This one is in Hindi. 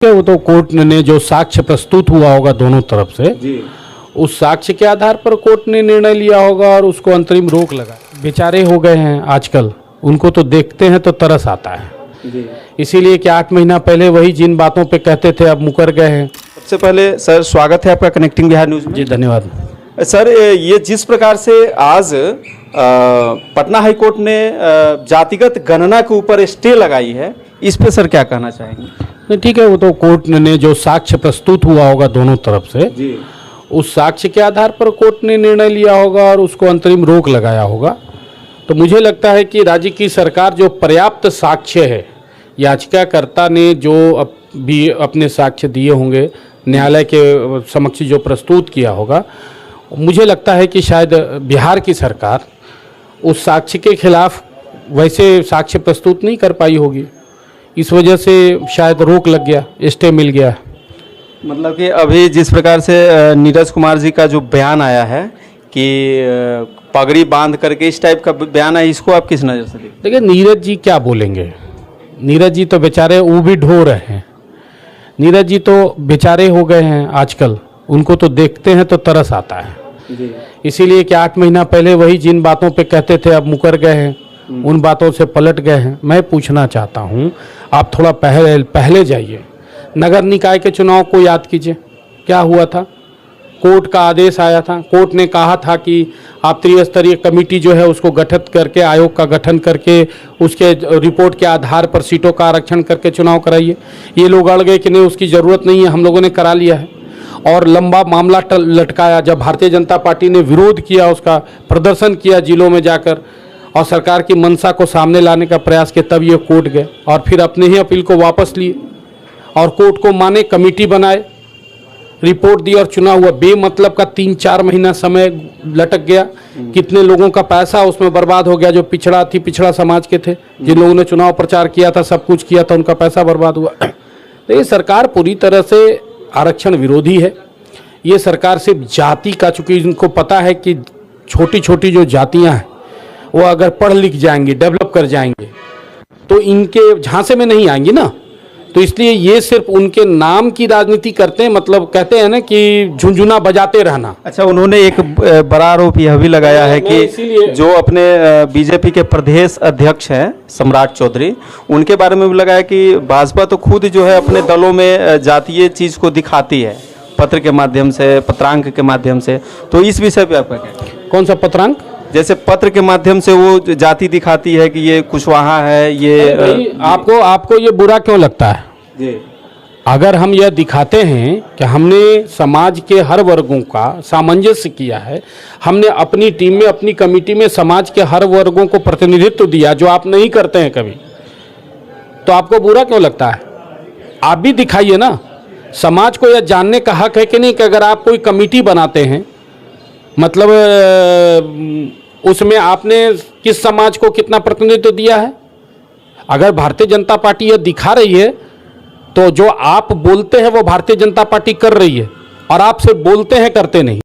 वो तो कोर्ट ने जो साक्ष्य प्रस्तुत हुआ होगा दोनों तरफ से जी उस साक्ष्य के आधार पर कोर्ट ने निर्णय लिया होगा और उसको अंतरिम रोक लगा। बेचारे हो गए हैं आजकल, उनको तो देखते हैं तो तरस आता है। जी इसीलिए कि 8 महीना पहले वही जिन बातों पे कहते थे अब मुकर गए हैं। सबसे पहले सर स्वागत है आपका कनेक्टिंग बिहार न्यूज़ में। जी धन्यवाद। सर ये जिस प्रकार से आज पटना हाई कोर्ट ने जातिगत गणना के ऊपर स्टे लगाई है, इस पे सर क्या कहना चाहेंगे? नहीं ठीक है, वो तो कोर्ट ने जो साक्ष्य प्रस्तुत हुआ होगा दोनों तरफ से जी उस साक्ष्य के आधार पर कोर्ट ने निर्णय लिया होगा और उसको अंतरिम रोक लगाया होगा। तो मुझे लगता है कि राज्य की सरकार जो पर्याप्त साक्ष्य है, याचिकाकर्ता ने जो भी अपने साक्ष्य दिए होंगे न्यायालय के समक्ष जो प्रस्तुत किया होगा, मुझे लगता है कि शायद बिहार की सरकार उस साक्ष्य के खिलाफ वैसे साक्ष्य प्रस्तुत नहीं कर पाई होगी, इस वजह से शायद रोक लग गया, स्टे मिल गया। मतलब कि अभी जिस प्रकार से नीरज कुमार जी का जो बयान आया है कि पगड़ी बांध करके इस टाइप का बयान है, इसको आप किस नज़र से देखते? देखिए नीरज जी क्या बोलेंगे, नीरज जी तो बेचारे वो भी ढो रहे हैं। नीरज जी तो बेचारे हो गए हैं आजकल, उनको तो देखते हैं तो तरस आता है। जी इसीलिए कि 8 महीना पहले वही जिन बातों पे कहते थे अब मुकर गए हैं, उन बातों से पलट गए हैं। मैं पूछना चाहता हूँ, आप थोड़ा पहले जाइए, नगर निकाय के चुनाव को याद कीजिए, क्या हुआ था। कोर्ट का आदेश आया था, कोर्ट ने कहा था कि आप त्रिस्तरीय कमेटी जो है उसको गठित करके, आयोग का गठन करके उसके रिपोर्ट के आधार पर सीटों का आरक्षण करके चुनाव कराइए। ये लोग अड़ गए कि नहीं उसकी ज़रूरत नहीं है, हम लोगों ने करा लिया है और लंबा मामला लटकाया। जब भारतीय जनता पार्टी ने विरोध किया, उसका प्रदर्शन किया जिलों में जाकर और सरकार की मंशा को सामने लाने का प्रयास किया, तब ये कोर्ट गए और फिर अपने ही अपील को वापस लिए और कोर्ट को माने, कमेटी बनाए, रिपोर्ट दी और चुनाव हुआ। बेमतलब का 3-4 महीना समय लटक गया, कितने लोगों का पैसा उसमें बर्बाद हो गया जो पिछड़ा समाज के थे, जिन लोगों ने चुनाव प्रचार किया था, सब कुछ किया था, उनका पैसा बर्बाद हुआ। तो ये सरकार पूरी तरह से आरक्षण विरोधी है। ये सरकार सिर्फ जाति का, चूंकि इनको पता है कि छोटी छोटी जो जातियां हैं वो अगर पढ़ लिख जाएंगी, डेवलप कर जाएंगे तो इनके झांसे में नहीं आएंगी ना, तो इसलिए ये सिर्फ उनके नाम की राजनीति करते हैं। मतलब कहते हैं ना कि झुंझुना बजाते रहना। अच्छा, उन्होंने एक बड़ा आरोप यह भी लगाया है कि जो अपने बीजेपी के प्रदेश अध्यक्ष हैं सम्राट चौधरी, उनके बारे में भी लगाया कि भाजपा तो खुद जो है अपने दलों में जातीय चीज़ को दिखाती है, पत्र के माध्यम से, पत्रांक के माध्यम से। तो इस विषय पे आपका क्या है? कौन सा पत्रांक? जैसे पत्र के माध्यम से वो जाति दिखाती है कि ये कुशवाहा है, ये आपको ये बुरा क्यों लगता है? जी अगर हम यह दिखाते हैं कि हमने समाज के हर वर्गों का सामंजस्य किया है, हमने अपनी टीम में, अपनी कमेटी में समाज के हर वर्गों को प्रतिनिधित्व दिया, जो आप नहीं करते हैं कभी, तो आपको बुरा क्यों लगता है? आप भी दिखाइए ना। समाज को यह जानने का हक है कि नहीं कि अगर आप कोई कमेटी बनाते हैं, मतलब उसमें आपने किस समाज को कितना प्रतिनिधित्व दिया है। अगर भारतीय जनता पार्टी यह दिखा रही है तो जो आप बोलते हैं वो भारतीय जनता पार्टी कर रही है, और आप सिर्फ बोलते हैं, करते नहीं।